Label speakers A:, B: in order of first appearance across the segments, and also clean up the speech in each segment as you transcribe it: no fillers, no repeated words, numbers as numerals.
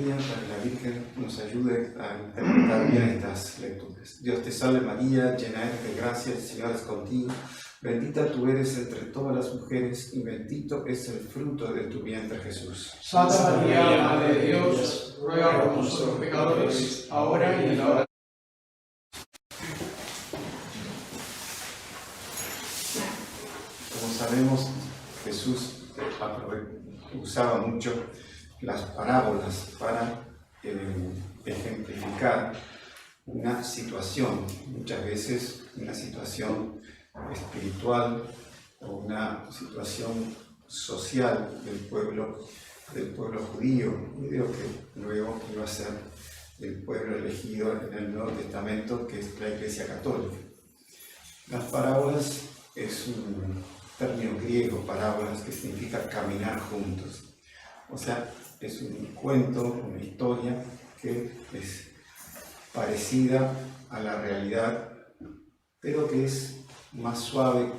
A: María para que la Virgen nos ayude a interpretar bien estas lecturas. Dios te salve María, llena eres de gracia, el Señor es contigo. Bendita tú eres entre todas las mujeres y bendito es el fruto de tu vientre Jesús.
B: Santa María, Madre de Dios, ruega por nosotros pecadores, ahora y en la hora.
A: Como sabemos, Jesús usaba mucho las parábolas para ejemplificar una situación, muchas veces una situación espiritual o una situación social del pueblo judío, que luego iba a ser el pueblo elegido en el Nuevo Testamento, que es la Iglesia Católica. Las parábolas es un término griego, parábolas, que significa caminar juntos. O sea, es un cuento, una historia que es parecida a la realidad, pero que es más suave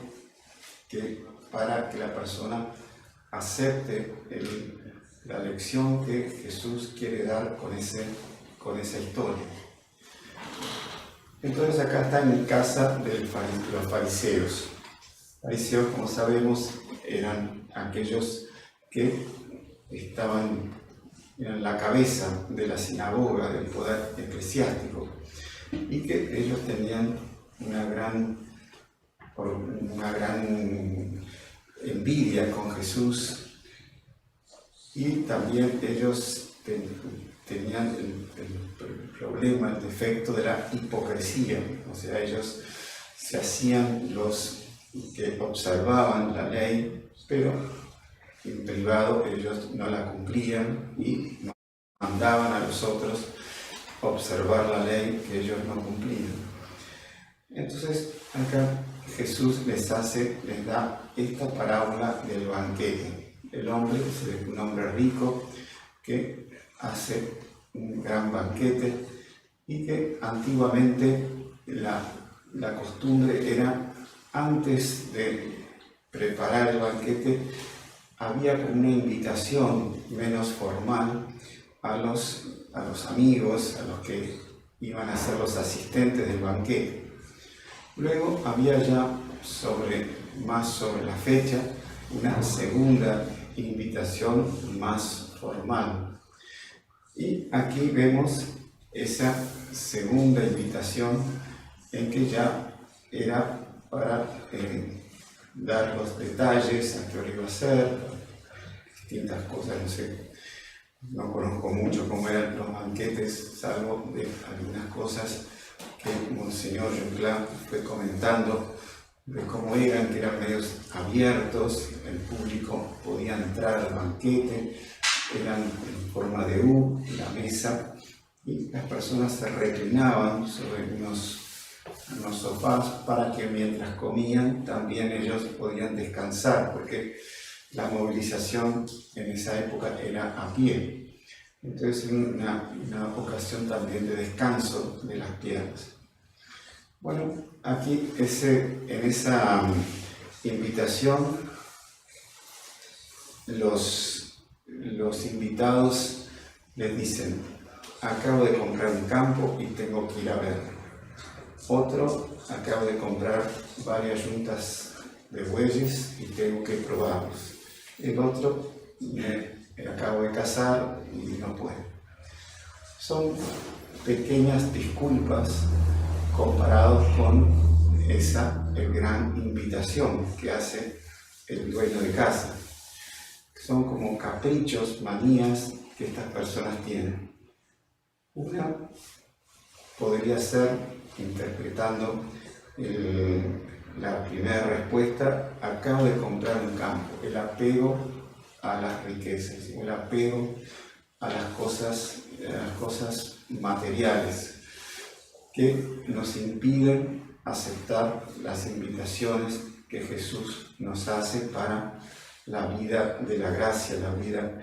A: para que la persona acepte la lección que Jesús quiere dar con esa historia. Entonces acá está en casa de los fariseos. Fariseos, como sabemos, eran aquellos que estaban en la cabeza de la sinagoga, del poder eclesiástico, y que ellos tenían una gran envidia con Jesús, y también ellos tenían el problema, el defecto de la hipocresía. O sea, ellos se hacían los que observaban la ley, pero en privado ellos no la cumplían y no mandaban a los otros observar la ley que ellos no cumplían. Entonces acá Jesús les da esta parábola del banquete. El hombre es un hombre rico que hace un gran banquete, y que antiguamente la costumbre era, antes de preparar el banquete, había una invitación menos formal a los amigos, a los que iban a ser los asistentes del banquete. Luego había ya más sobre la fecha una segunda invitación más formal. Y aquí vemos esa segunda invitación, en que ya era para dar los detalles, a qué hora iba a ser, distintas cosas, no conozco mucho cómo eran los banquetes, salvo de algunas cosas que Monseñor Junclá fue comentando de cómo eran, que eran medios abiertos, el público podía entrar al banquete, eran en forma de U, la mesa, y las personas se reclinaban sobre unos sofás para que mientras comían también ellos podían descansar, porque la movilización en esa época era a pie. Entonces una ocasión también de descanso de las piernas. Bueno, aquí en esa invitación los invitados les dicen: acabo de comprar un campo y tengo que ir a ver. Otro: acabo de comprar varias yuntas de bueyes y tengo que probarlos. El otro: me acabo de casar y no puedo. Son pequeñas disculpas comparados con esa gran invitación que hace el dueño de casa. Son como caprichos, manías que estas personas tienen. Una podría ser, interpretando la primera respuesta: acabo de comprar un campo. El apego a las riquezas, el apego a las cosas materiales, que nos impiden aceptar las invitaciones que Jesús nos hace para la vida de la gracia, la vida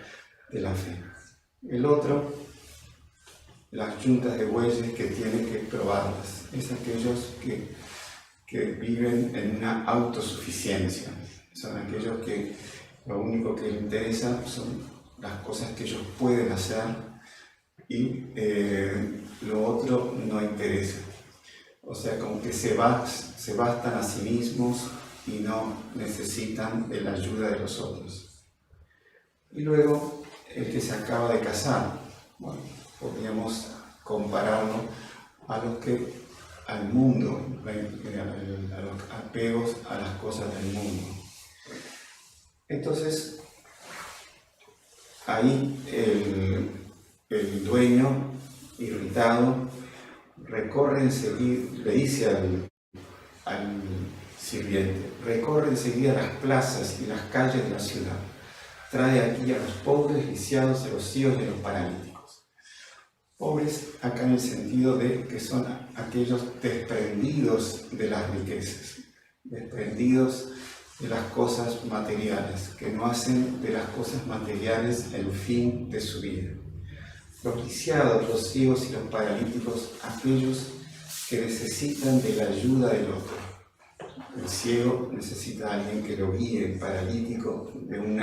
A: de la fe. El otro: las yuntas de bueyes, que tienen que probarlas. Es aquellos que viven en una autosuficiencia. Son aquellos que lo único que les interesa son las cosas que ellos pueden hacer, y lo otro no interesa. O sea, como que se bastan a sí mismos y no necesitan de la ayuda de los otros. Y luego, el que se acaba de casar, bueno, podríamos compararlo al mundo, a los apegos a las cosas del mundo. Entonces, ahí el dueño, irritado, le dice al sirviente, recorre enseguida las plazas y las calles de la ciudad, trae aquí a los pobres, lisiados, a los ciegos y a los paralíticos. Pobres acá en el sentido de que son aquellos desprendidos de las riquezas, desprendidos de las cosas materiales, que no hacen de las cosas materiales el fin de su vida. Los lisiados, los ciegos y los paralíticos, aquellos que necesitan de la ayuda del otro. El ciego necesita a alguien que lo guíe, el paralítico de un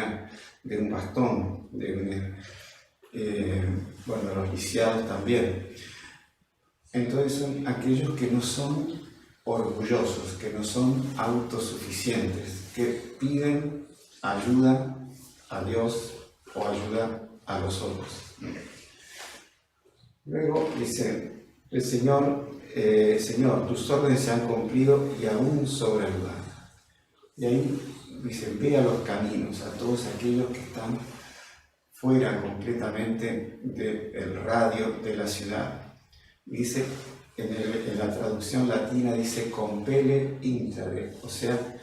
A: bastón, los lisiados también. Entonces son aquellos que no son orgullosos, que no son autosuficientes, que piden ayuda a Dios o ayuda a los otros. Luego dice el Señor, tus órdenes se han cumplido y aún sobreayudan. Y ahí dice, ve a los caminos, a todos aquellos que están fuera completamente del radio de la ciudad. Y dice, en la traducción latina dice, compele intere, o sea,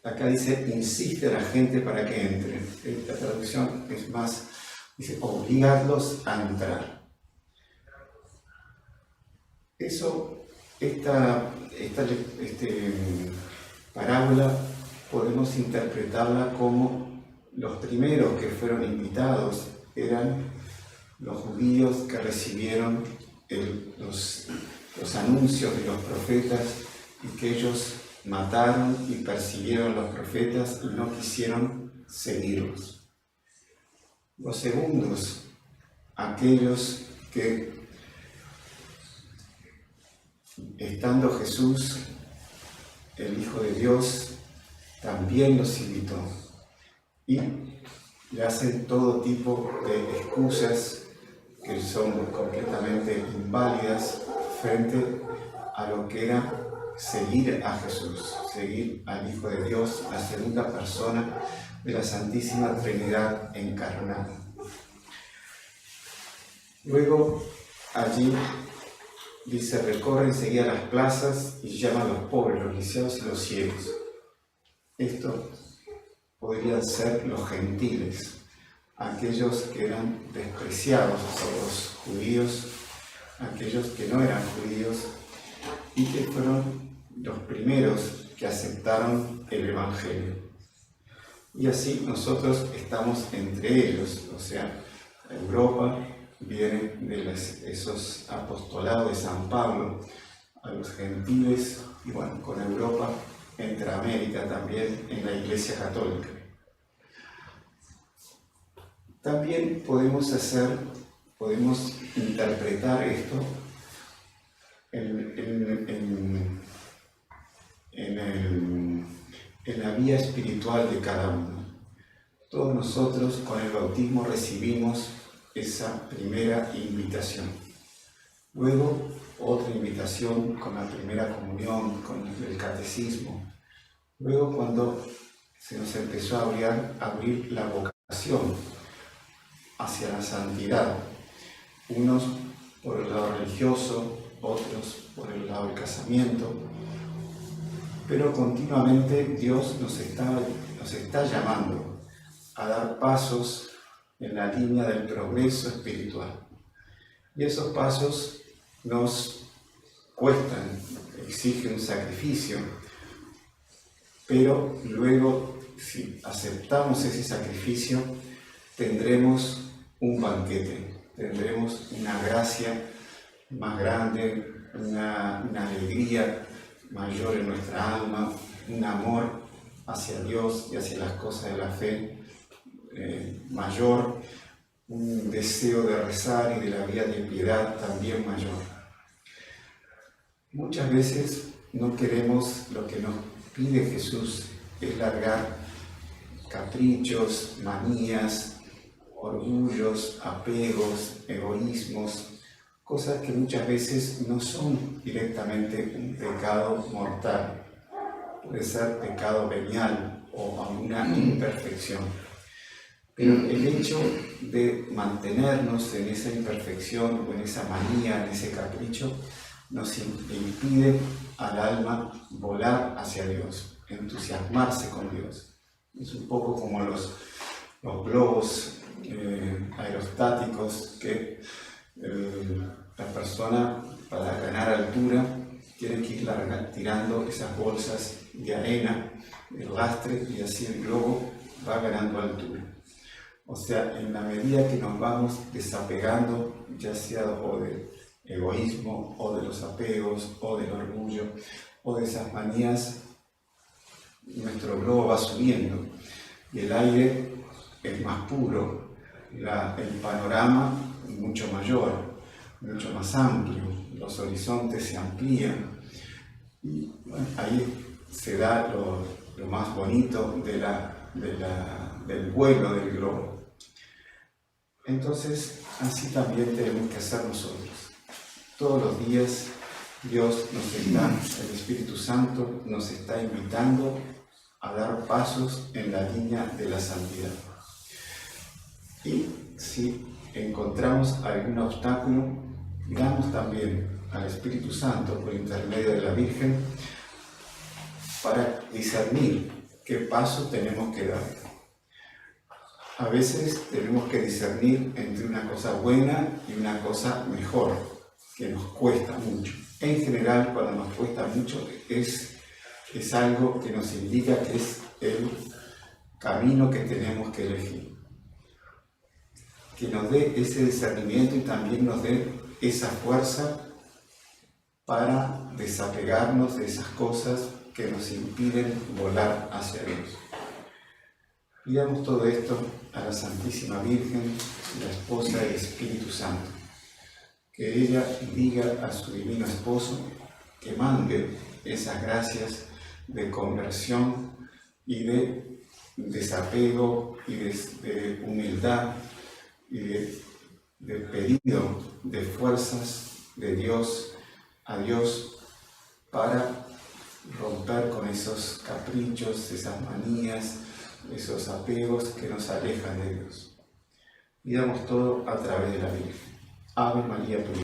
A: acá dice, insiste a la gente para que entre. La traducción es más, dice, obligarlos a entrar. Esta parábola podemos interpretarla como los primeros que fueron invitados eran los judíos que recibieron los anuncios de los profetas y que ellos mataron y persiguieron a los profetas y no quisieron seguirlos. Los segundos, aquellos que estando Jesús, el Hijo de Dios, también los invitó y le hacen todo tipo de excusas que son completamente inválidas frente a lo que era seguir a Jesús, seguir al Hijo de Dios, la segunda persona de la Santísima Trinidad encarnada. Luego, allí dice, recorre enseguida las plazas y llama a los pobres, los lisiados y los ciegos. Estos podrían ser los gentiles, aquellos que eran despreciados por los judíos, aquellos que no eran judíos y que fueron los primeros que aceptaron el Evangelio. Y así nosotros estamos entre ellos, o sea, Europa viene de esos apostolados de San Pablo a los gentiles y bueno, con Europa entra América también en la Iglesia Católica. También podemos interpretar esto en la vía espiritual de cada uno. Todos nosotros con el bautismo recibimos esa primera invitación. Luego, otra invitación con la primera comunión, con el catecismo. Luego, cuando se nos empezó a abrir la vocación hacia la santidad, unos por el lado religioso, otros por el lado del casamiento, pero continuamente Dios nos está llamando a dar pasos en la línea del progreso espiritual. Y esos pasos nos cuestan, exigen un sacrificio, pero luego, si aceptamos ese sacrificio, tendremos un banquete, tendremos una gracia más grande, una alegría mayor en nuestra alma, un amor hacia Dios y hacia las cosas de la fe mayor, un deseo de rezar y de la vida de piedad también mayor. Muchas veces no queremos lo que nos pide Jesús, es largar caprichos, manías, orgullos, apegos, egoísmos, cosas que muchas veces no son directamente un pecado mortal, puede ser pecado venial o alguna imperfección. Pero el hecho de mantenernos en esa imperfección o en esa manía, en ese capricho, nos impide al alma volar hacia Dios, entusiasmarse con Dios. Es un poco como los globos aerostáticos que la persona, para ganar altura, tiene que ir tirando esas bolsas de arena, el lastre, y así el globo va ganando altura. O sea, en la medida que nos vamos desapegando, ya sea o del egoísmo, o de los apegos, o del orgullo, o de esas manías, nuestro globo va subiendo y el aire es más puro, el panorama mucho mayor, mucho más amplio, los horizontes se amplían y bueno, ahí se da lo más bonito del vuelo del globo. Entonces, así también tenemos que hacer nosotros. Todos los días Dios el Espíritu Santo nos está invitando a dar pasos en la línea de la santidad. Y si encontramos algún obstáculo, pidamos también al Espíritu Santo por intermedio de la Virgen para discernir qué paso tenemos que dar. A veces tenemos que discernir entre una cosa buena y una cosa mejor, que nos cuesta mucho. En general, cuando nos cuesta mucho, es algo que nos indica que es el camino que tenemos que elegir. Que nos dé ese discernimiento y también nos dé esa fuerza para desapegarnos de esas cosas que nos impiden volar hacia Dios. Pidamos todo esto a la Santísima Virgen, la esposa del Espíritu Santo, que ella diga a su divino esposo que mande esas gracias de conversión y de desapego y de humildad y de pedido de fuerzas de Dios a Dios para romper con esos caprichos, esas manías, esos apegos que nos alejan de Dios. Pidamos todo a través de la Virgen. Ave María,